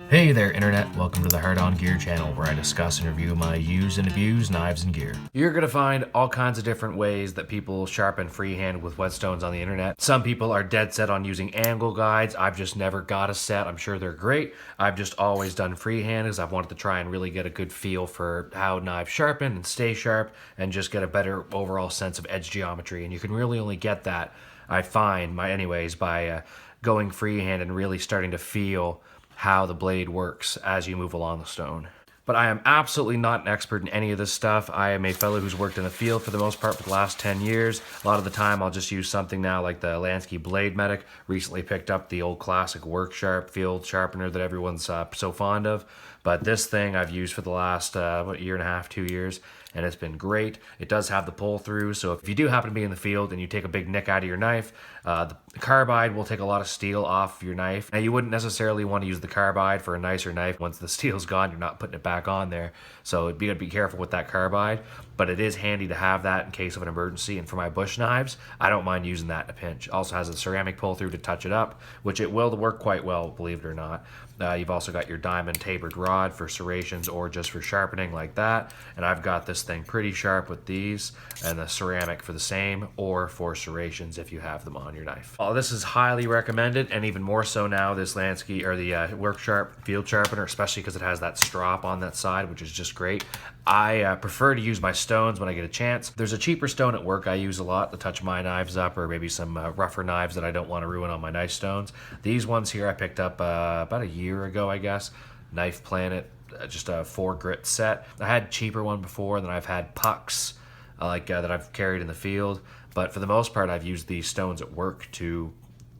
Hey there Internet, welcome to the Hard On Gear channel where I discuss and review my used and abused knives and gear. You're going to find all kinds of different ways that people sharpen freehand with whetstones on the internet. Some people are dead set on using angle guides. I've just never got a set. I'm sure they're great. I've just always done freehand as I've wanted to try and really get a good feel for how knives sharpen and stay sharp and just get a better overall sense of edge geometry. And you can really only get that, I find, by going freehand and really starting to feel how the blade works as you move along the stone. But I am absolutely not an expert in any of this stuff. I am a fellow who's worked in the field for the most part for the last 10 years. A lot of the time I'll just use something now like the Lansky Blade Medic. Recently picked up the old classic Work Sharp field sharpener that everyone's so fond of. But this thing I've used for the last year and a half, 2 years, and it's been great. It does have the pull through, so if you do happen to be in the field and you take a big nick out of your knife, the carbide will take a lot of steel off your knife. Now you wouldn't necessarily want to use the carbide for a nicer knife. Once the steel's gone, you're not putting it back on there, so you gotta be careful with that carbide. But it is handy to have that in case of an emergency, and for my bush knives, I don't mind using that in a pinch. Also has a ceramic pull through to touch it up, which it will work quite well, believe it or not. You've also got your diamond tapered rod for serrations or just for sharpening like that. And I've got this thing pretty sharp with these, and the ceramic for the same, or for serrations if you have them on your knife. This is highly recommended, and even more so now, this Lansky or the Work Sharp field sharpener, especially because it has that strop on that side, which is just great. I prefer to use my stones when I get a chance. There's a cheaper stone at work I use a lot to touch my knives up, or maybe some rougher knives that I don't want to ruin on my knife stones. These ones here I picked up about a year ago, I guess. Knife Planet, just a 4 grit set. I had a cheaper one before, and then I've had pucks that I've carried in the field. But for the most part, I've used these stones at work to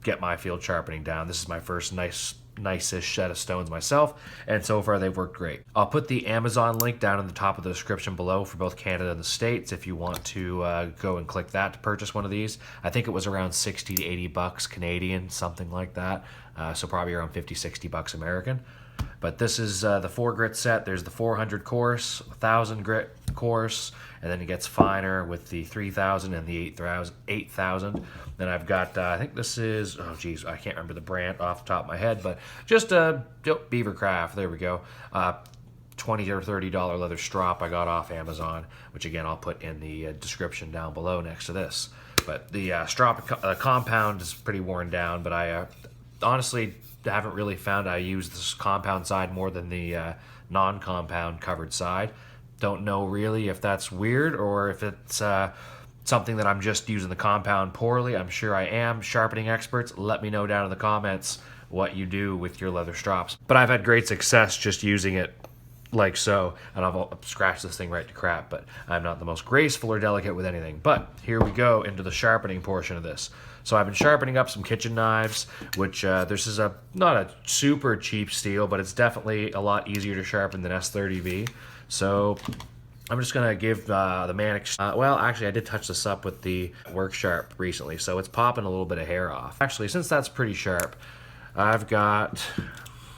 get my field sharpening down. This is my first nicest set of stones myself, and so far they've worked great. I'll put the Amazon link down in the top of the description below for both Canada and the States if you want to go and click that to purchase one of these. I think it was around 60 to 80 bucks Canadian, something like that, so probably around 50, 60 bucks American. But this is the 4 grit set. There's the 400 coarse, 1000 grit coarse, and then it gets finer with the 3000 and the 8000. Then I've got, I think this is, oh geez, I can't remember the brand off the top of my head, but just Beavercraft, there we go. $20 or $30 leather strop I got off Amazon, which again I'll put in the description down below next to this. But the strop compound is pretty worn down, but I honestly haven't really found I use this compound side more than the non-compound covered side. Don't know really if that's weird or if it's something that I'm just using the compound poorly. I'm sure I am. Sharpening experts, let me know down in the comments what you do with your leather strops. But I've had great success just using it like so, and I've scratched this thing right to crap, but I'm not the most graceful or delicate with anything. But here we go into the sharpening portion of this. So I've been sharpening up some kitchen knives, which this is not a super cheap steel, but it's definitely a lot easier to sharpen than S30V. So I'm just gonna give the Mannix, well actually I did touch this up with the Work Sharp recently, so it's popping a little bit of hair off. Actually, since that's pretty sharp, I've got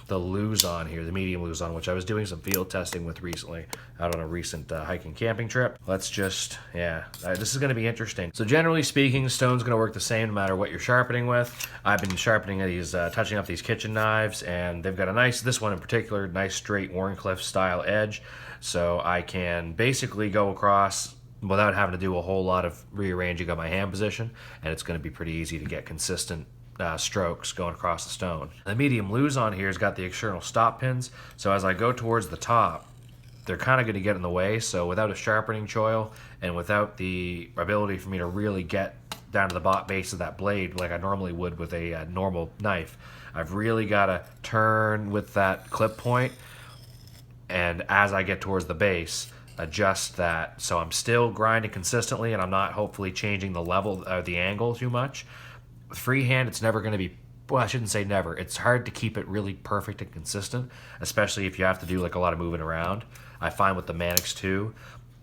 the Luzon here, the medium Luzon, which I was doing some field testing with recently out on a recent hiking camping trip. Let's just, this is gonna be interesting. So generally speaking, the stone's gonna work the same no matter what you're sharpening with. I've been sharpening these, touching up these kitchen knives, and they've got a nice, this one in particular, nice straight Warncliffe style edge. So I can basically go across without having to do a whole lot of rearranging of my hand position, and it's gonna be pretty easy to get consistent strokes going across the stone. The medium Luzon here has got the external stop pins, so as I go towards the top, they're kind of going to get in the way. So without a sharpening choil and without the ability for me to really get down to the base of that blade like I normally would with a normal knife, I've really got to turn with that clip point, and as I get towards the base, adjust that so I'm still grinding consistently and I'm not hopefully changing the level or the angle too much. With freehand, it's never going to be, well, I shouldn't say never. It's hard to keep it really perfect and consistent, especially if you have to do like a lot of moving around. I find with the Mannix.to,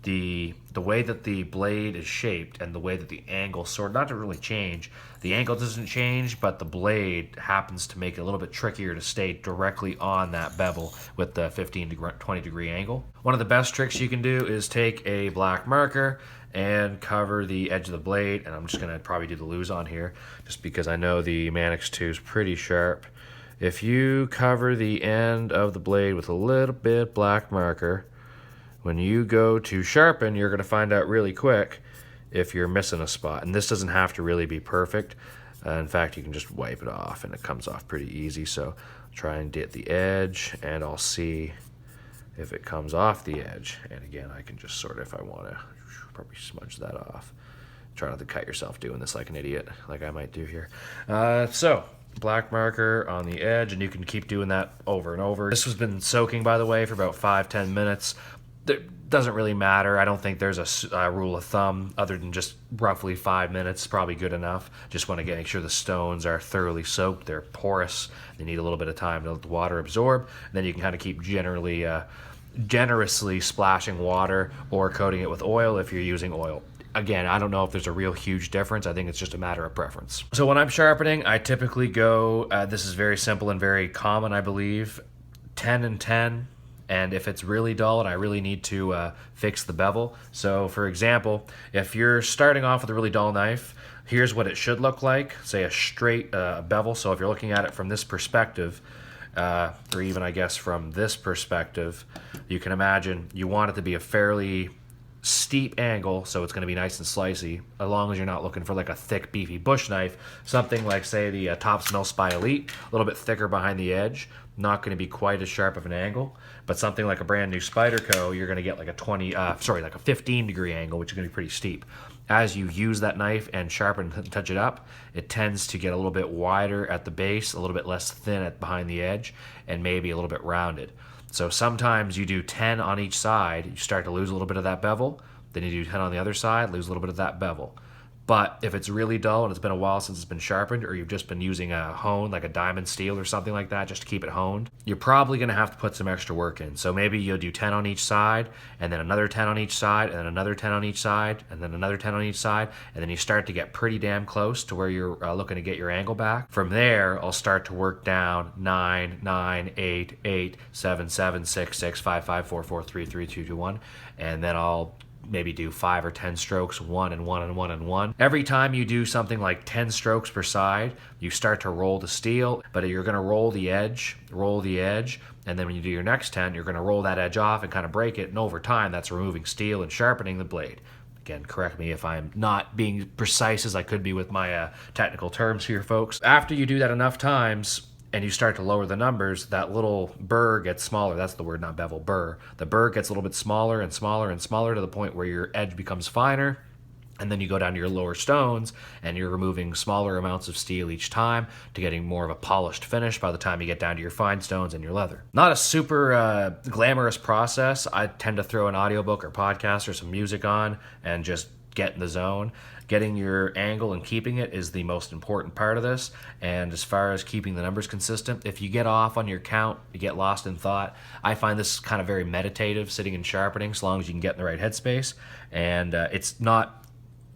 the way that the blade is shaped and the way that the angle not to really change. The angle doesn't change, but the blade happens to make it a little bit trickier to stay directly on that bevel with the 15 to 20 degree angle. One of the best tricks you can do is take a black marker and cover the edge of the blade, and I'm just gonna probably do the Luzon here just because I know the Mannix.to is pretty sharp, If you cover the end of the blade with a little bit black marker, when you go to sharpen, you're going to find out really quick if you're missing a spot. And this doesn't have to really be perfect. In fact, you can just wipe it off and it comes off pretty easy. So try and get the edge and I'll see if it comes off the edge. And again, I can just sort of, if I want to, probably smudge that off. Try not to cut yourself doing this like an idiot, like I might do here. So black marker on the edge, and you can keep doing that over and over. This has been soaking, by the way, for about 5-10 minutes. It doesn't really matter. I don't think there's a rule of thumb other than just roughly 5 minutes, probably good enough. Just want to make sure the stones are thoroughly soaked. They're porous. They need a little bit of time to let the water absorb. And then you can kind of keep generously splashing water or coating it with oil if you're using oil. Again, I don't know if there's a real huge difference. I think it's just a matter of preference. So when I'm sharpening, I typically go, this is very simple and very common, I believe, 10 and 10. And if it's really dull and I really need to fix the bevel. So for example, if you're starting off with a really dull knife, here's what it should look like, say a straight bevel. So if you're looking at it from this perspective, or even I guess from this perspective, you can imagine you want it to be a fairly steep angle, so it's going to be nice and slicey, as long as you're not looking for like a thick beefy bush knife. Something like say the Tops Millspy Elite, a little bit thicker behind the edge, not going to be quite as sharp of an angle. But something like a brand new Spyderco, you're going to get like a 15 degree angle, which is going to be pretty steep. As you use that knife and sharpen and touch it up, it tends to get a little bit wider at the base, a little bit less thin behind the edge, and maybe a little bit rounded. So sometimes you do 10 on each side, you start to lose a little bit of that bevel, then you do 10 on the other side, lose a little bit of that bevel. But if it's really dull and it's been a while since it's been sharpened, or you've just been using a hone, like a diamond steel or something like that, just to keep it honed, you're probably going to have to put some extra work in. So maybe you'll do 10 on each side, and then another 10 on each side, and then another 10 on each side, and then another 10 on each side, and then you start to get pretty damn close to where you're looking to get your angle back. From there, I'll start to work down 9, 9, 8, 8, 7, 7, 6, 6, 5, 5, 4, 4, 3, 3, 2, 2, 1, and then I'll maybe do 5 or 10 strokes, 1 and 1 and 1 and 1. Every time you do something like 10 strokes per side, you start to roll the steel, but you're going to roll the edge, and then when you do your next 10, you're going to roll that edge off and kind of break it, and over time, that's removing steel and sharpening the blade. Again, correct me if I'm not being precise as I could be with my technical terms here, folks. After you do that enough times, and you start to lower the numbers, that little burr gets smaller. That's the word, not bevel, burr. The burr gets a little bit smaller and smaller and smaller to the point where your edge becomes finer. And then you go down to your lower stones and you're removing smaller amounts of steel each time to getting more of a polished finish by the time you get down to your fine stones and your leather. Not a super glamorous process. I tend to throw an audiobook or podcast or some music on and just get in the zone. Getting your angle and keeping it is the most important part of this. And as far as keeping the numbers consistent, if you get off on your count, you get lost in thought. I find this kind of very meditative, sitting and sharpening, so long as you can get in the right headspace. And it's not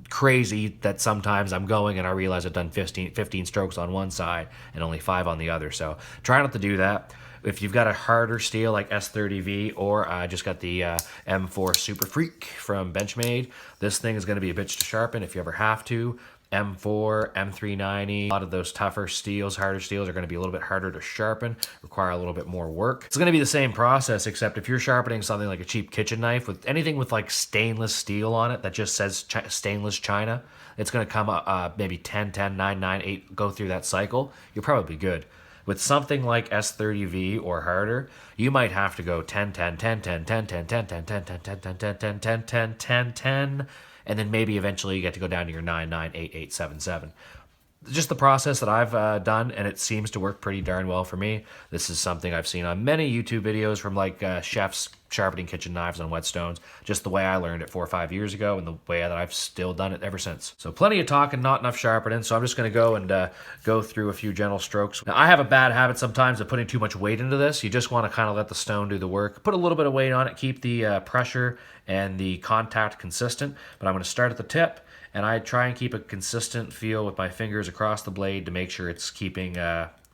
crazy that sometimes I'm going and I realize I've done 15 strokes on one side and only 5 on the other. So try not to do that. If you've got a harder steel like S30V, or I just got the M4 Super Freak from Benchmade, this thing is going to be a bitch to sharpen if you ever have to. M4, M390, a lot of those tougher steels, harder steels are going to be a little bit harder to sharpen, require a little bit more work. It's going to be the same process, except if you're sharpening something like a cheap kitchen knife with anything with like stainless steel on it that just says stainless china, it's going to come up maybe 10, 10, 9, 9, 8, go through that cycle. You're probably good. With something like S30V or harder, you might have to go 10, 10, 10, 10, 10, 10, 10, 10, 10, 10, 10, 10, 10, 10, 10, 10, 10, 10, and then maybe eventually you get to go down to your 9, 9, 8, 8, 7, 7. Just the process that I've done, and it seems to work pretty darn well for me. This is something I've seen on many YouTube videos from like chefs sharpening kitchen knives on whetstones, just the way I learned it 4 or 5 years ago and the way that I've still done it ever since. So plenty of talking, not enough sharpening, so I'm just going to go and go through a few gentle strokes. Now, I have a bad habit sometimes of putting too much weight into this. You just want to kind of let the stone do the work. Put a little bit of weight on it, keep the pressure and the contact consistent, but I'm going to start at the tip, and I try and keep a consistent feel with my fingers across the blade to make sure it's keeping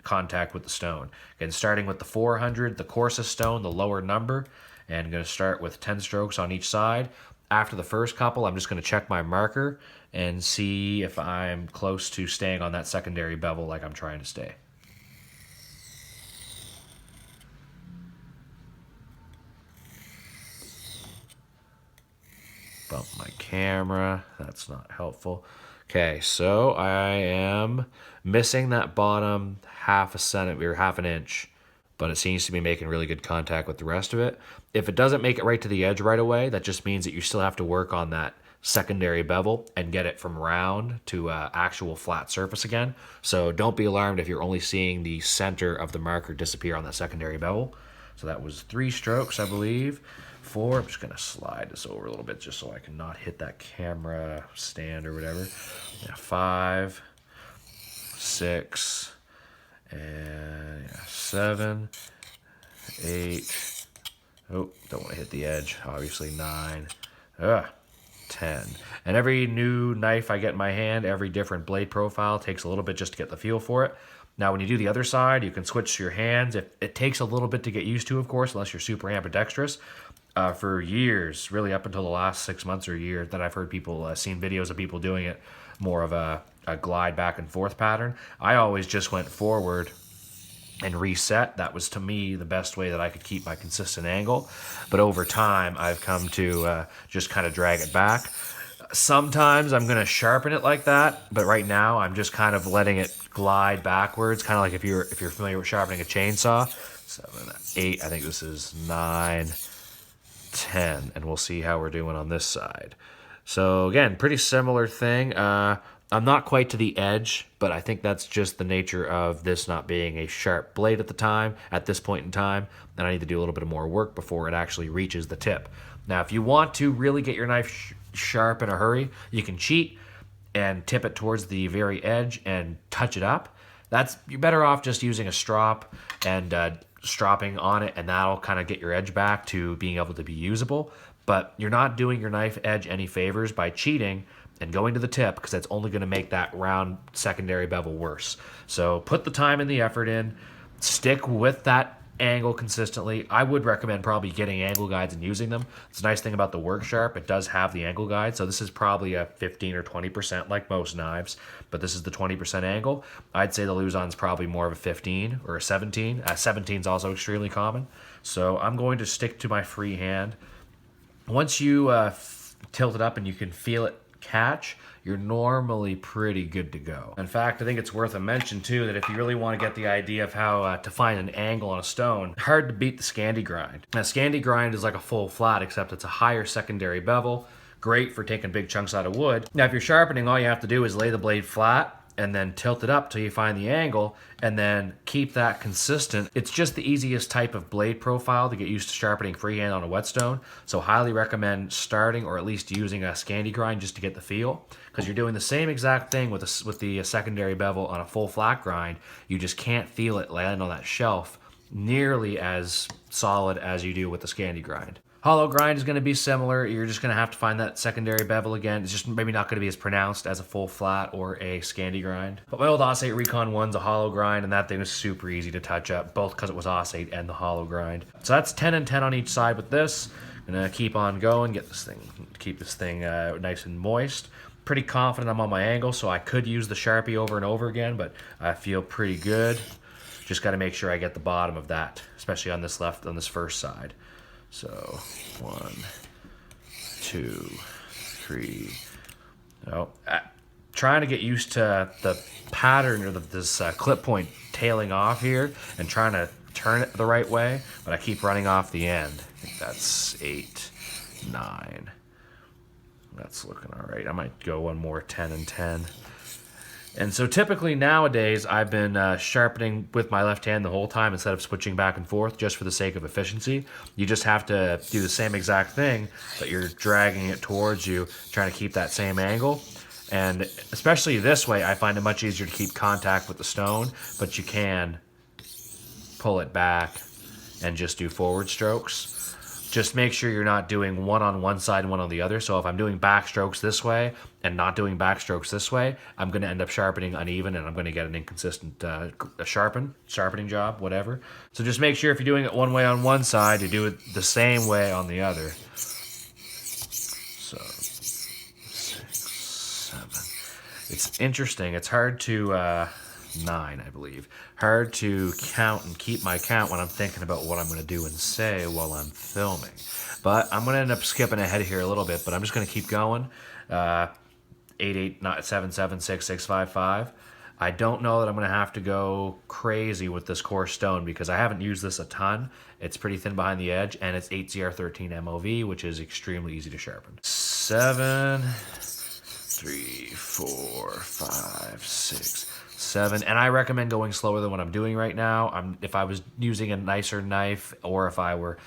contact with the stone. Again, starting with the 400, the coarsest stone, the lower number, and I'm going to start with 10 strokes on each side. After the first couple, I'm just going to check my marker and see if I'm close to staying on that secondary bevel like I'm trying to stay. my camera. That's not helpful. Okay, so I am missing that bottom half a centimeter, half an inch, but it seems to be making really good contact with the rest of it. If it doesn't make it right to the edge right away, that just means that you still have to work on that secondary bevel and get it from round to actual flat surface again. So don't be alarmed if you're only seeing the center of the marker disappear on that secondary bevel. So that was 3 strokes, I believe. 4, I'm just gonna slide this over a little bit just so I can not hit that camera stand or whatever. Yeah, 5, 6, and 7, 8. Oh, don't want to hit the edge. Obviously 9. 10. And every new knife I get in my hand, every different blade profile takes a little bit just to get the feel for it. Now, when you do the other side, you can switch to your hands. It takes a little bit to get used to, of course, unless you're super ambidextrous. For years, really up until the last 6 months or a year, that I've heard people, seen videos of people doing it more of a glide back and forth pattern. I always just went forward and reset. That was, to me, the best way that I could keep my consistent angle. But over time, I've come to just kind of drag it back. Sometimes I'm going to sharpen it like that, but right now I'm just kind of letting it glide backwards, kind of like if you're familiar with sharpening a chainsaw. 7, 8, I think this is 9, 10, and we'll see how we're doing on this side. So again, pretty similar thing. I'm not quite to the edge, but I think that's just the nature of this not being a sharp blade at this point in time, and I need to do a little bit more work before it actually reaches the tip. Now, if you want to really get your knife sharp in a hurry, you can cheat and tip it towards the very edge and touch it up. You're better off just using a strop and stropping on it, and that'll kind of get your edge back to being able to be usable. But you're not doing your knife edge any favors by cheating and going to the tip, because that's only going to make that round secondary bevel worse. So put the time and the effort in, stick with that angle consistently. I would recommend probably getting angle guides and using them. It's a nice thing about the Work Sharp, it does have the angle guide, so this is probably a 15 or 20% like most knives, but this is the 20% angle. I'd say the Luzon's probably more of a 15 or a 17. 17 is also extremely common. So I'm going to stick to my freehand. Once you tilt it up and you can feel it catch, you're normally pretty good to go. In fact, I think it's worth a mention too that if you really want to get the idea of how to find an angle on a stone, hard to beat the Scandi grind. Now, Scandi grind is like a full flat, except it's a higher secondary bevel, great for taking big chunks out of wood. Now, if you're sharpening, all you have to do is lay the blade flat and then tilt it up till you find the angle, and then keep that consistent. It's just the easiest type of blade profile to get used to sharpening freehand on a whetstone, so highly recommend starting or at least using a Scandi grind just to get the feel, because you're doing the same exact thing with the secondary bevel on a full flat grind. You just can't feel it land on that shelf nearly as solid as you do with the Scandi grind. Hollow grind is going to be similar. You're just going to have to find that secondary bevel again. It's just maybe not going to be as pronounced as a full flat or a Scandi grind. But my old Osate Recon 1's a hollow grind, and that thing was super easy to touch up, both because it was Osate and the hollow grind. So that's 10 and 10 on each side with this. I'm going to keep on going, keep this thing nice and moist. Pretty confident I'm on my angle, so I could use the Sharpie over and over again, but I feel pretty good. Just got to make sure I get the bottom of that, especially on this first side. So 1, 2, 3. Trying to get used to the pattern or this clip point tailing off here and trying to turn it the right way, but I keep running off the end. I think that's 8, 9. That's looking all right. I might go one more 10 and 10. And so typically nowadays, I've been sharpening with my left hand the whole time instead of switching back and forth just for the sake of efficiency. You just have to do the same exact thing, but you're dragging it towards you, trying to keep that same angle. And especially this way, I find it much easier to keep contact with the stone, but you can pull it back and just do forward strokes. Just make sure you're not doing one on one side and one on the other. So if I'm doing backstrokes this way and not doing backstrokes this way, I'm going to end up sharpening uneven and I'm going to get an inconsistent sharpening job, whatever. So just make sure if you're doing it one way on one side, you do it the same way on the other. So 6, 7. It's interesting. It's hard to 9, I believe. Hard to count and keep my count when I'm thinking about what I'm going to do and say while I'm filming. But I'm going to end up skipping ahead here a little bit, but I'm just going to keep going. 8, 8, 7, 7, 6, 6, 5, 5. I don't know that I'm going to have to go crazy with this coarse stone because I haven't used this a ton. It's pretty thin behind the edge, and it's 8CR13 MOV, which is extremely easy to sharpen. 7, 3, 4, 5, 6, 7. And I recommend going slower than what I'm doing right now. If I was using a nicer knife, or if I were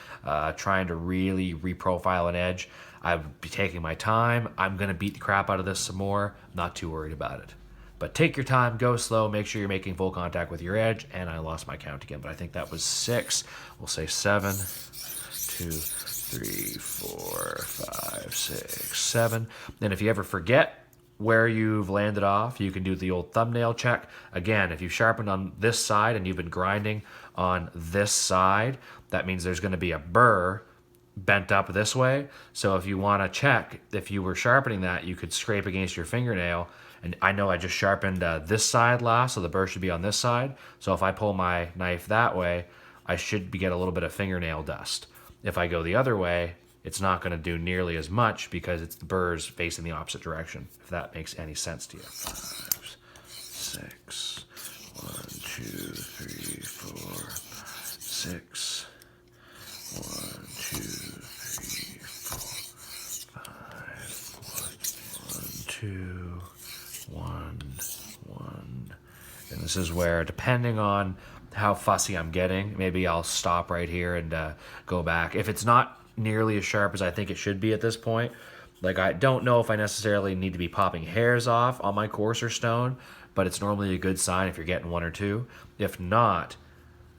trying to really reprofile an edge, I would be taking my time. I'm going to beat the crap out of this some more. Not too worried about it. But take your time, go slow, make sure you're making full contact with your edge. And I lost my count again, but I think that was 6. We'll say 7, 2, 3, 4, 5, 6, 7. Then if you ever forget where you've landed off, you can do the old thumbnail check. Again, if you've sharpened on this side and you've been grinding on this side, that means there's going to be a burr bent up this way. So if you want to check if you were sharpening that, you could scrape against your fingernail. And I know I just sharpened this side last, so the burr should be on this side. So if I pull my knife that way, I should get a little bit of fingernail dust. If I go the other way, it's not going to do nearly as much because the burr's facing the opposite direction, if that makes any sense to you. 5, 6, 1, 2, 3, 4, 6, 1, 2, 3, 4, 5, 1, 2, 1, 1. And this is where, depending on how fussy I'm getting, maybe I'll stop right here and go back. If it's not nearly as sharp as I think it should be at this point, like I don't know if I necessarily need to be popping hairs off on my coarser stone, but it's normally a good sign if you're getting 1 or 2. If not,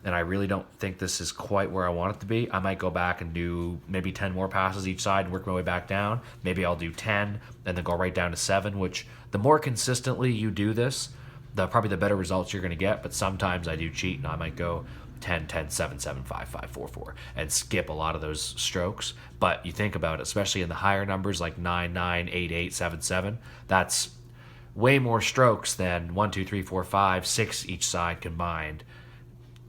and I really don't think this is quite where I want it to be, I might go back and do maybe 10 more passes each side and work my way back down. Maybe I'll do 10 and then go right down to 7, which the more consistently you do this, probably the better results you're going to get. But sometimes I do cheat and I might go 10, 10, 7, 7, 5, 5, 4, 4 and skip a lot of those strokes. But you think about it, especially in the higher numbers like 9, 9, 8, 8, 7, 7, that's way more strokes than 1, 2, 3, 4, 5, 6 each side combined.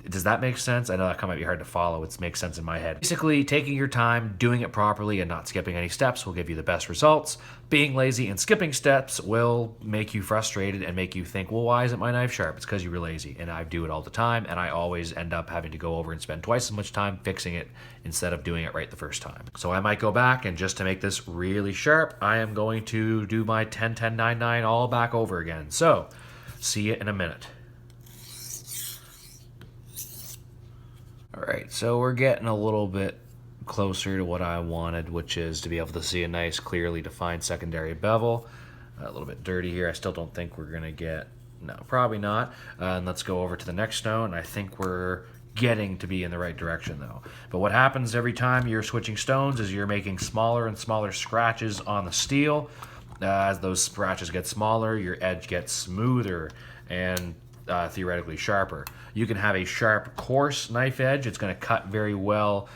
Does that make sense? I know that might be hard to follow. It makes sense in my head. Basically, taking your time, doing it properly, and not skipping any steps will give you the best results. Being lazy and skipping steps will make you frustrated and make you think, well, why isn't my knife sharp? It's because you were lazy. And I do it all the time, and I always end up having to go over and spend twice as much time fixing it instead of doing it right the first time. So I might go back, and just to make this really sharp, I am going to do my 10, 10, 9, 9 all back over again. So, see you in a minute. All right, so we're getting a little bit closer to what I wanted, which is to be able to see a nice, clearly defined secondary bevel. A little bit dirty here. I still don't think we're going to get, no, probably not. And let's go over to the next stone. I think we're getting to be in the right direction, though. But what happens every time you're switching stones is you're making smaller and smaller scratches on the steel. As those scratches get smaller, your edge gets smoother and theoretically sharper. You can have a sharp, coarse knife edge. It's going to cut very well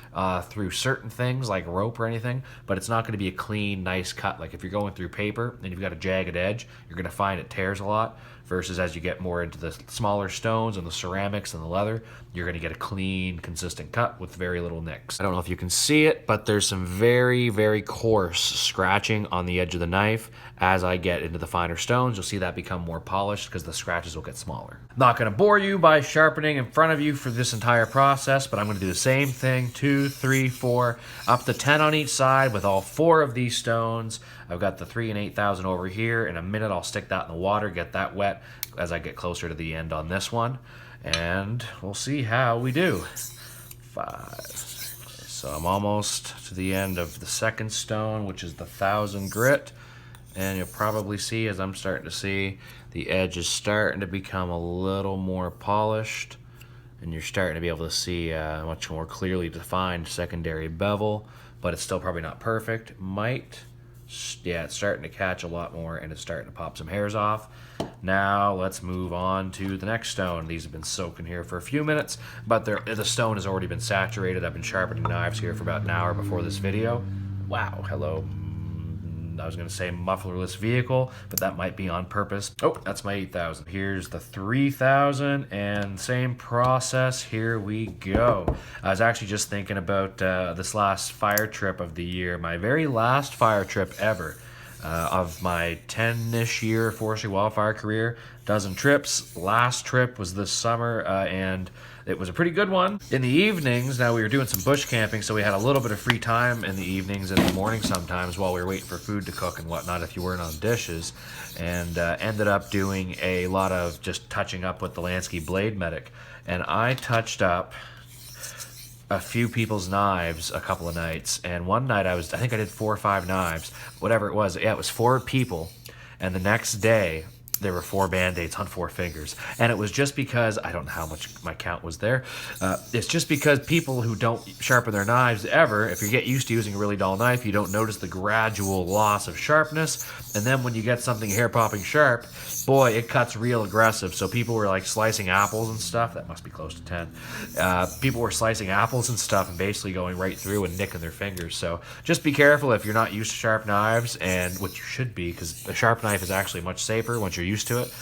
through certain things like rope or anything, but it's not going to be a clean, nice cut. Like if you're going through paper and you've got a jagged edge, you're going to find it tears a lot, versus as you get more into the smaller stones and the ceramics and the leather, you're going to get a clean, consistent cut with very little nicks. I don't know if you can see it, but there's some very, very coarse scratching on the edge of the knife. As I get into the finer stones, you'll see that become more polished because the scratches will get smaller. Not going to bore you by sharpening in front of you for this entire process, but I'm going to do the same thing, 2, 3, 4, up to 10 on each side with all 4 of these stones. I've got the 3 and 8,000 over here. In a minute, I'll stick that in the water, get that wet as I get closer to the end on this one, and we'll see how we do. 5. So I'm almost to the end of the second stone, which is the 1,000 grit. And you'll probably see, as I'm starting to see, the edge is starting to become a little more polished, and you're starting to be able to see a much more clearly defined secondary bevel, but it's still probably not perfect. Yeah, it's starting to catch a lot more, and it's starting to pop some hairs off. Now let's move on to the next stone. These have been soaking here for a few minutes, but the stone has already been saturated. I've been sharpening knives here for about an hour before this video. Wow, hello. I was going to say mufflerless vehicle, but that might be on purpose. Oh, that's my 8,000. Here's the 3,000, and same process. Here we go. I was actually just thinking about this last fire trip of the year, my very last fire trip ever. Of my 10-ish year forestry wildfire career, dozen trips. Last trip was this summer, and it was a pretty good one. In the evenings, now we were doing some bush camping, so we had a little bit of free time in the evenings and the morning sometimes while we were waiting for food to cook and whatnot if you weren't on dishes, and ended up doing a lot of just touching up with the Lansky Blade Medic. And I touched up a few people's knives a couple of nights, and one night I think I did 4 or 5 knives, whatever it was. Yeah, it was 4 people, and the next day there were 4 band-aids on 4 fingers. And it was just because, I don't know how much my count was there, it's just because people who don't sharpen their knives ever, if you get used to using a really dull knife, you don't notice the gradual loss of sharpness, and then when you get something hair-popping sharp, boy, it cuts real aggressive. So people were like slicing apples and stuff. That must be close to 10. People were slicing apples and stuff and basically going right through and nicking their fingers. So just be careful if you're not used to sharp knives, and which you should be, because a sharp knife is actually much safer once you're used to it.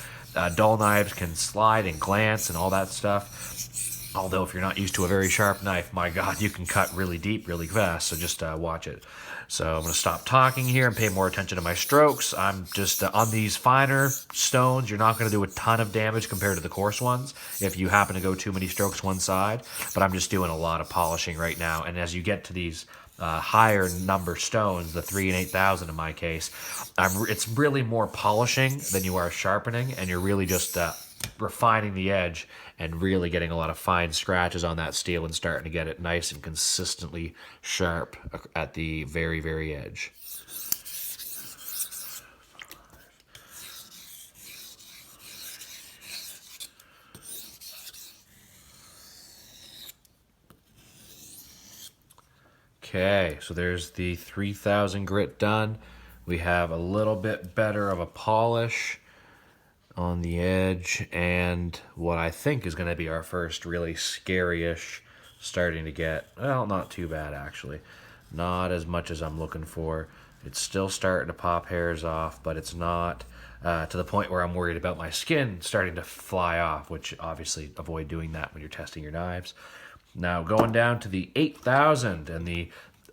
Dull knives can slide and glance and all that stuff. Although if you're not used to a very sharp knife, my God, you can cut really deep really fast. So just watch it. So I'm going to stop talking here and pay more attention to my strokes. I'm just on these finer stones, you're not going to do a ton of damage compared to the coarse ones if you happen to go too many strokes one side. But I'm just doing a lot of polishing right now. And as you get to these higher number stones, the 3 and 8,000 in my case, it's really more polishing than you are sharpening, and you're really just refining the edge and really getting a lot of fine scratches on that steel and starting to get it nice and consistently sharp at the very, very edge. Okay, so there's the 3,000 grit done. We have a little bit better of a polish on the edge, and what I think is going to be our first really scary-ish starting to get, well, not too bad actually. Not as much as I'm looking for. It's still starting to pop hairs off, but it's not to the point where I'm worried about my skin starting to fly off, which obviously avoid doing that when you're testing your knives. Now going down to the 8,000, and the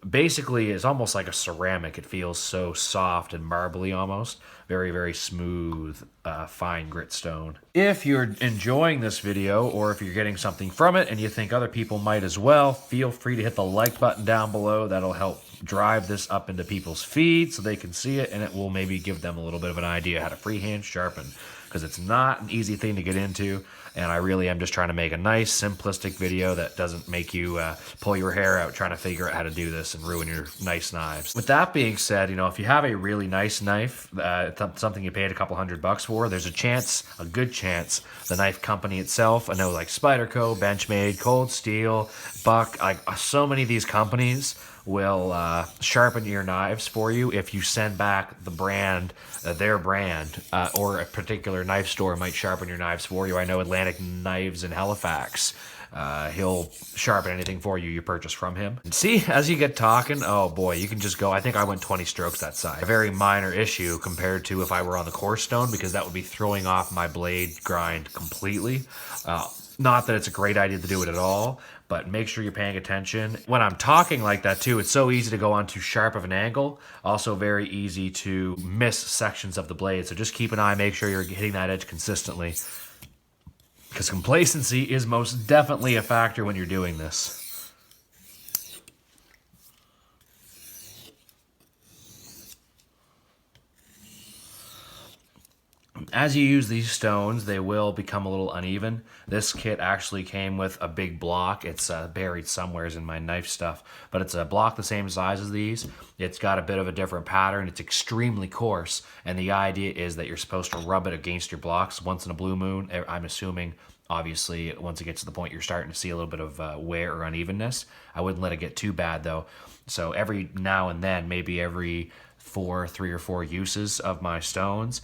basically is almost like a ceramic. It feels so soft and marbly almost. Very, very smooth, fine grit stone. If you're enjoying this video, or if you're getting something from it and you think other people might as well, feel free to hit the like button down below. That'll help drive this up into people's feed so they can see it, and it will maybe give them a little bit of an idea how to freehand sharpen, because it's not an easy thing to get into, and I really am just trying to make a nice simplistic video that doesn't make you pull your hair out trying to figure out how to do this and ruin your nice knives. With that being said, you know, if you have a really nice knife, something you paid a couple $100 for, there's a good chance the knife company itself, I know like Spyderco, Benchmade, Cold Steel, Buck, like so many of these companies will sharpen your knives for you if you send back the brand, their brand, or a particular knife store might sharpen your knives for you. I know Atlantic Knives in Halifax. He'll sharpen anything for you purchase from him. And see, as you get talking, oh boy, you can just go, I think I went 20 strokes that side. A very minor issue compared to if I were on the coarse stone, because that would be throwing off my blade grind completely. Not that it's a great idea to do it at all, but make sure you're paying attention. When I'm talking like that too, it's so easy to go on too sharp of an angle. Also very easy to miss sections of the blade. So just keep an eye, make sure you're hitting that edge consistently, because complacency is most definitely a factor when you're doing this. As you use these stones, they will become a little uneven. This kit actually came with a big block. It's buried somewheres in my knife stuff, but it's a block the same size as these. It's got a bit of a different pattern. It's extremely coarse, and the idea is that you're supposed to rub it against your blocks once in a blue moon. I'm assuming, obviously, once it gets to the point you're starting to see a little bit of wear or unevenness. I wouldn't let it get too bad, though. So every now and then, maybe every 3 or 4 uses of my stones,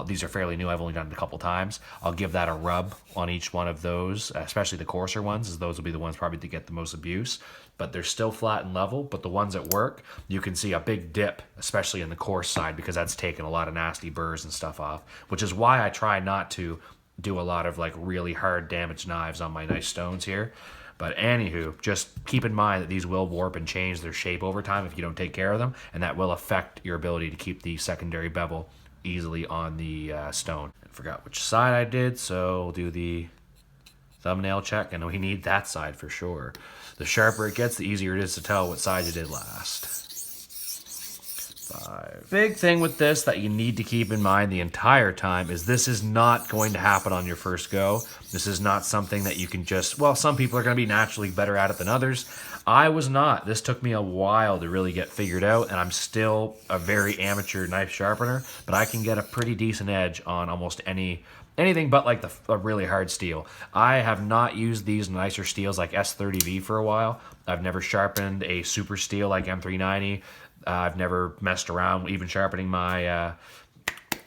These are fairly new. I've only done it a couple times. I'll give that a rub on each one of those, especially the coarser ones, as those will be the ones probably to get the most abuse. But they're still flat and level. But the ones that work, you can see a big dip, especially in the coarse side, because that's taken a lot of nasty burrs and stuff off, which is why I try not to do a lot of like really hard damaged knives on my nice stones here. But anywho, just keep in mind that these will warp and change their shape over time if you don't take care of them, and that will affect your ability to keep the secondary bevel easily on the stone. I forgot which side I did, so we'll do the thumbnail check, and we need that side for sure. The sharper it gets, the easier it is to tell what side you did last. 5. Big thing with this that you need to keep in mind the entire time is this is not going to happen on your first go. This is not something that you can just, well, some people are going to be naturally better at it than others. I was not. This took me a while to really get figured out, and I'm still a very amateur knife sharpener, but I can get a pretty decent edge on almost anything but like a really hard steel. I have not used these nicer steels like S30V for a while. I've never sharpened a super steel like M390. I've never messed around even sharpening my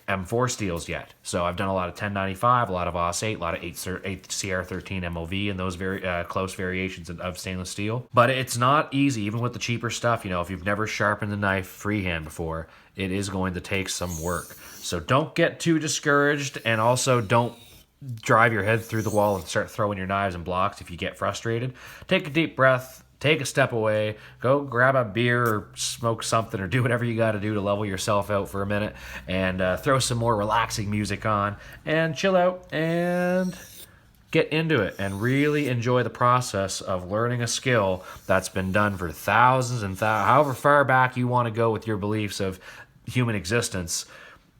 M4 steels yet. So I've done a lot of 1095, a lot of AUS8, a lot of 8 CR13 MOV, and those very close variations of stainless steel. But it's not easy, even with the cheaper stuff. You know, if you've never sharpened the knife freehand before, it is going to take some work. So don't get too discouraged, and also don't drive your head through the wall and start throwing your knives and blocks if you get frustrated. Take a deep breath. Take a step away, go grab a beer or smoke something or do whatever you got to do to level yourself out for a minute, and throw some more relaxing music on and chill out and get into it and really enjoy the process of learning a skill that's been done for thousands and however far back you want to go with your beliefs of human existence.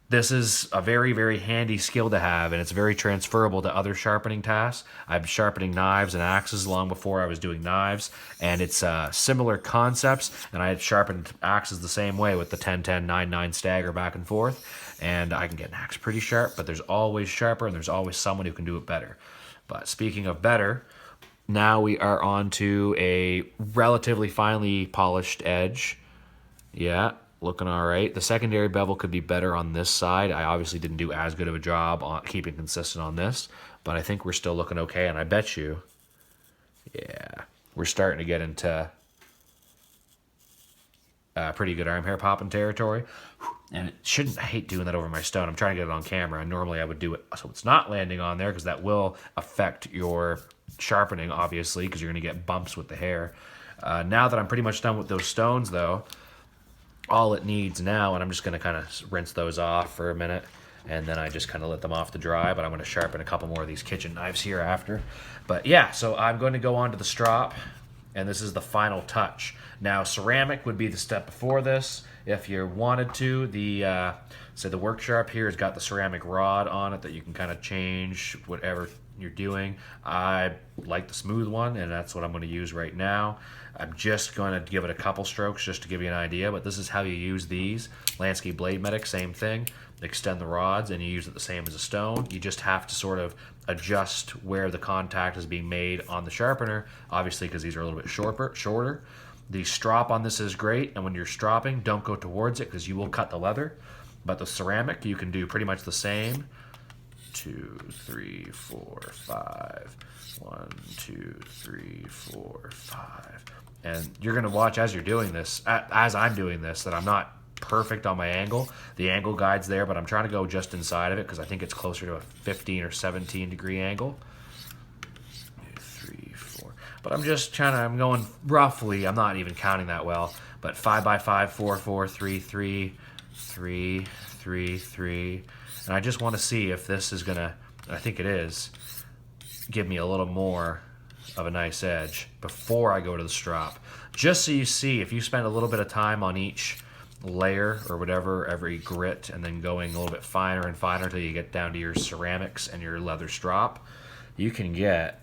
This is a very, very handy skill to have, and it's very transferable to other sharpening tasks. I'm sharpening knives and axes long before I was doing knives, and it's similar concepts, and I had sharpened axes the same way with the 10-10, 9-9 stagger back and forth, and I can get an axe pretty sharp, but there's always sharper, and there's always someone who can do it better. But speaking of better, now we are on to a relatively finely polished edge. Yeah. Looking all right. The secondary bevel could be better on this side. I obviously didn't do as good of a job on keeping consistent on this, but I think we're still looking okay, and I bet you, yeah, we're starting to get into pretty good arm hair popping territory. And it shouldn't, I hate doing that over my stone. I'm trying to get it on camera, and normally I would do it so it's not landing on there, because that will affect your sharpening, obviously, because you're going to get bumps with the hair. Now that I'm pretty much done with those stones, though, all it needs now, and I'm just going to kind of rinse those off for a minute, and then I just kind of let them off to dry, but I'm going to sharpen a couple more of these kitchen knives here after. But yeah, so I'm going to go on to the strop, and this is the final touch. Now, ceramic would be the step before this. If you wanted to, so the work sharp here has got the ceramic rod on it that you can kind of change whatever you're doing. I like the smooth one, and that's what I'm going to use right now. I'm just going to give it a couple strokes just to give you an idea, but this is how you use these. Landscape Blade Medic, same thing. Extend the rods, and you use it the same as a stone. You just have to sort of adjust where the contact is being made on the sharpener, obviously because these are a little bit shorter. The strop on this is great, and when you're stropping, don't go towards it because you will cut the leather. But the ceramic, you can do pretty much the same. 2, 3, 4, 5. 1, 2, 3, 4, 5. And you're going to watch as you're doing this, as I'm doing this, that I'm not perfect on my angle. The angle guide's there, but I'm trying to go just inside of it because I think it's closer to a 15 or 17 degree angle. 2, 3, 4. But I'm just trying to, I'm going roughly, I'm not even counting that well, but 5 by 5, 4, 4, 3, 3, 3, 3, 3. And I just want to see if this is going to, I think it is, give me a little more of a nice edge before I go to the strop. Just so you see, if you spend a little bit of time on each layer or whatever, every grit, and then going a little bit finer and finer until you get down to your ceramics and your leather strop, you can get,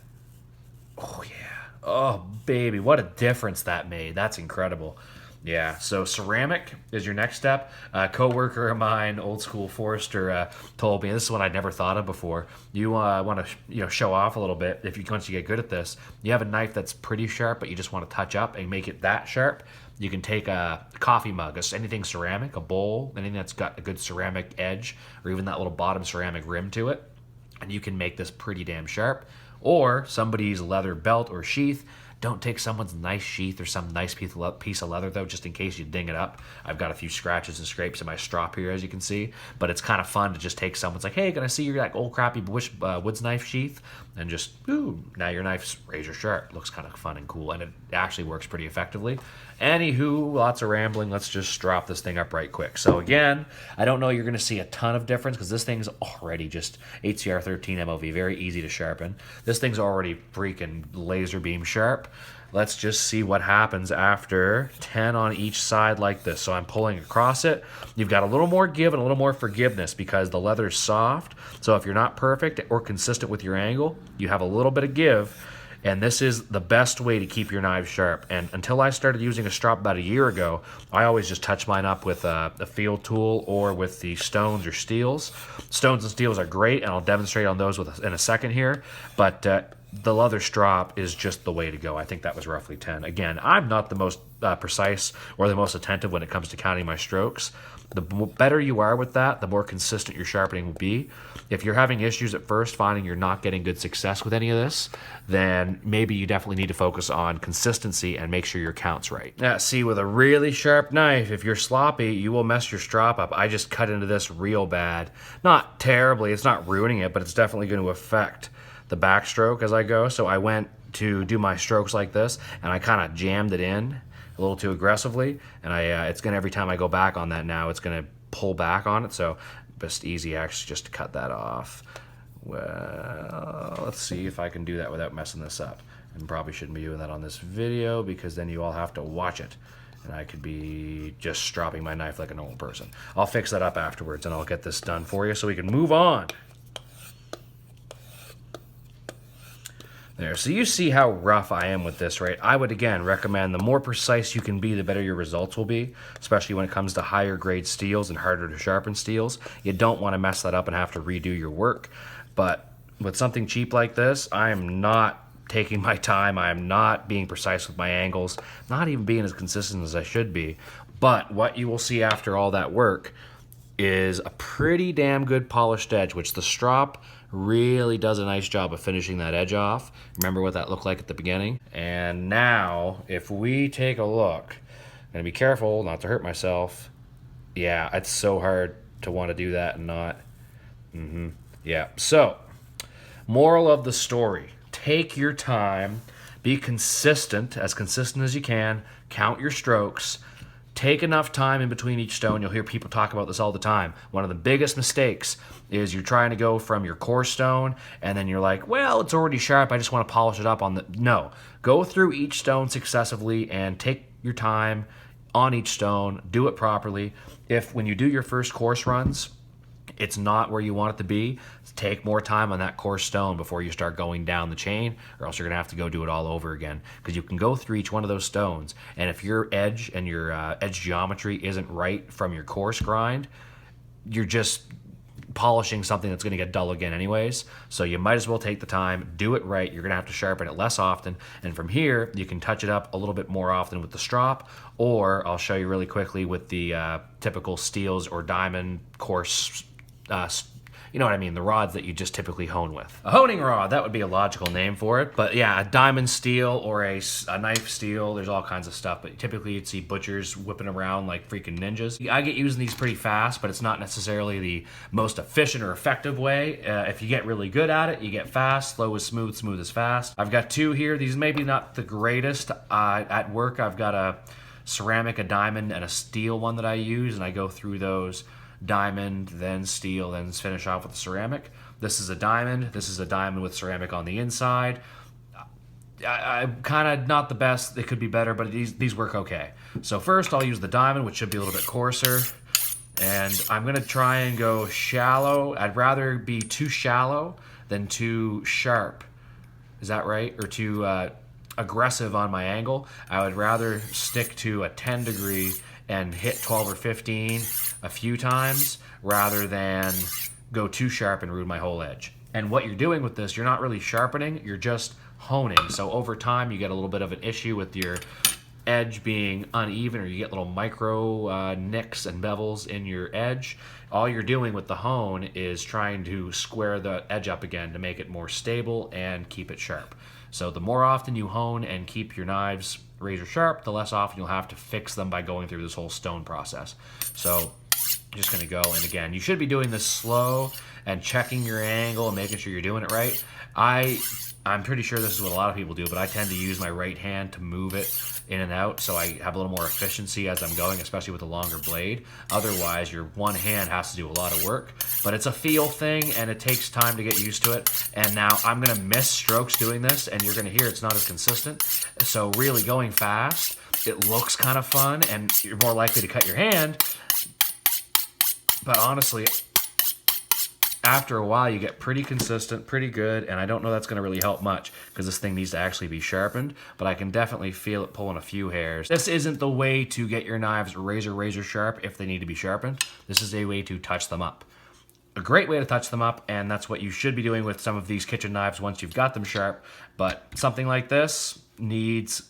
oh yeah, oh baby, what a difference that made. That's incredible. Yeah, so ceramic is your next step. A coworker of mine, old school Forester, told me this is what I'd never thought of before. You want to show off a little bit. If you once you get good at this, you have a knife that's pretty sharp, but you just want to touch up and make it that sharp. You can take a coffee mug, anything ceramic, a bowl, anything that's got a good ceramic edge, or even that little bottom ceramic rim to it, and you can make this pretty damn sharp. Or somebody's leather belt or sheath. Don't take someone's nice sheath or some nice piece of leather, though, just in case you ding it up. I've got a few scratches and scrapes in my strop here, as you can see. But it's kind of fun to just take someone's like, hey, can I see your that old crappy woods knife sheath? And just, ooh, now your knife's razor sharp. Looks kind of fun and cool, and it actually works pretty effectively. Anywho, lots of rambling. Let's just drop this thing up right quick. So again, I don't know you're going to see a ton of difference because this thing's already just HCR 13 MOV, very easy to sharpen. This thing's already freaking laser beam sharp. Let's just see what happens after 10 on each side like this. So I'm pulling across it. You've got a little more give and a little more forgiveness because the leather is soft. So if you're not perfect or consistent with your angle, you have a little bit of give. And this is the best way to keep your knives sharp. And until I started using a strop about a year ago, I always just touch mine up with a field tool or with the stones or steels. Stones and steels are great, and I'll demonstrate on those in a second here. But the leather strop is just the way to go. I think that was roughly 10. Again, I'm not the most precise or the most attentive when it comes to counting my strokes. The better you are with that, the more consistent your sharpening will be. If you're having issues at first, finding you're not getting good success with any of this, then maybe you definitely need to focus on consistency and make sure your count's right. Now, see, with a really sharp knife, if you're sloppy, you will mess your strop up. I just cut into this real bad. Not terribly, it's not ruining it, but it's definitely going to affect the backstroke as I go. So I went to do my strokes like this, and I kind of jammed it in a little too aggressively, and it's gonna, every time I go back on that now, it's gonna pull back on it. So best easy actually just to cut that off. Well, let's see if I can do that without messing this up. And probably shouldn't be doing that on this video because then you all have to watch it, and I could be just stropping my knife like a normal person. I'll fix that up afterwards, and I'll get this done for you so we can move on. There, so you see how rough I am with this, right? I would, again, recommend the more precise you can be, the better your results will be, especially when it comes to higher grade steels and harder to sharpen steels. You don't want to mess that up and have to redo your work. But with something cheap like this, I am not taking my time. I am not being precise with my angles, not even being as consistent as I should be. But what you will see after all that work is a pretty damn good polished edge, which the strop really does a nice job of finishing that edge off. Remember what that looked like at the beginning? And now, if we take a look, I'm gonna be careful not to hurt myself. Yeah, it's so hard to want to do that and not. Yeah, so, moral of the story, take your time, be consistent as you can, count your strokes, take enough time in between each stone. You'll hear people talk about this all the time. One of the biggest mistakes is you're trying to go from your core stone and then you're like, well, it's already sharp, I just want to polish it up on the... No, go through each stone successively and take your time on each stone, do it properly. If when you do your first course runs, it's not where you want it to be, take more time on that course stone before you start going down the chain, or else you're gonna have to go do it all over again. Because you can go through each one of those stones, and if your edge and your edge geometry isn't right from your coarse grind, you're just polishing something that's gonna get dull again anyways. So you might as well take the time, do it right. You're gonna have to sharpen it less often, and from here you can touch it up a little bit more often with the strop, or I'll show you really quickly with the typical steels or diamond coarse you know what I mean, the rods that you just typically hone with. A honing rod, that would be a logical name for it. But yeah, a diamond steel or a knife steel, there's all kinds of stuff. But typically you'd see butchers whipping around like freaking ninjas. I get using these pretty fast, but it's not necessarily the most efficient or effective way. If you get really good at it, you get fast. Slow is smooth, smooth is fast. I've got two here. These maybe not the greatest. At work, I've got a ceramic, a diamond, and a steel one that I use, and I go through those. Diamond, then steel, then finish off with the ceramic. This is a diamond. This is a diamond with ceramic on the inside. I'm kind of not the best. They could be better, but these work okay. So first I'll use the diamond, which should be a little bit coarser. And I'm going to try and go shallow. I'd rather be too shallow than too sharp. Is that right? Or too... aggressive on my angle. I would rather stick to a 10 degree and hit 12 or 15 a few times rather than go too sharp and ruin my whole edge. And what you're doing with this, you're not really sharpening, you're just honing. So over time you get a little bit of an issue with your edge being uneven, or you get little micro nicks and bevels in your edge. All you're doing with the hone is trying to square the edge up again to make it more stable and keep it sharp. So the more often you hone and keep your knives razor sharp, the less often you'll have to fix them by going through this whole stone process. So I'm just gonna go, and again, you should be doing this slow and checking your angle and making sure you're doing it right. I'm pretty sure this is what a lot of people do, but I tend to use my right hand to move it in and out, so I have a little more efficiency as I'm going, especially with a longer blade. Otherwise, your one hand has to do a lot of work, but it's a feel thing and it takes time to get used to it. And now I'm gonna miss strokes doing this, and you're gonna hear it's not as consistent. So really going fast, it looks kind of fun and you're more likely to cut your hand, but honestly, after a while, you get pretty consistent, pretty good, and I don't know that's going to really help much because this thing needs to actually be sharpened, but I can definitely feel it pulling a few hairs. This isn't the way to get your knives razor sharp if they need to be sharpened. This is a way to touch them up. A great way to touch them up, and that's what you should be doing with some of these kitchen knives once you've got them sharp, but something like this needs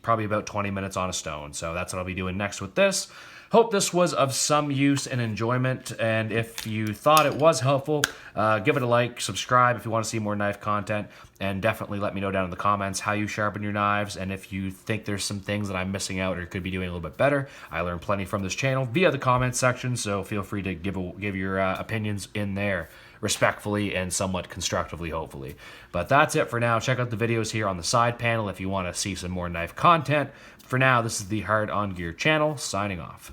probably about 20 minutes on a stone, so that's what I'll be doing next with this. Hope this was of some use and enjoyment, and if you thought it was helpful, give it a like, subscribe if you want to see more knife content, and definitely let me know down in the comments how you sharpen your knives, and if you think there's some things that I'm missing out or could be doing a little bit better. I learn plenty from this channel via the comments section, so feel free to give your opinions in there, respectfully and somewhat constructively, hopefully. But that's it for now. Check out the videos here on the side panel if you want to see some more knife content. For now, this is the Hard On Gear channel, signing off.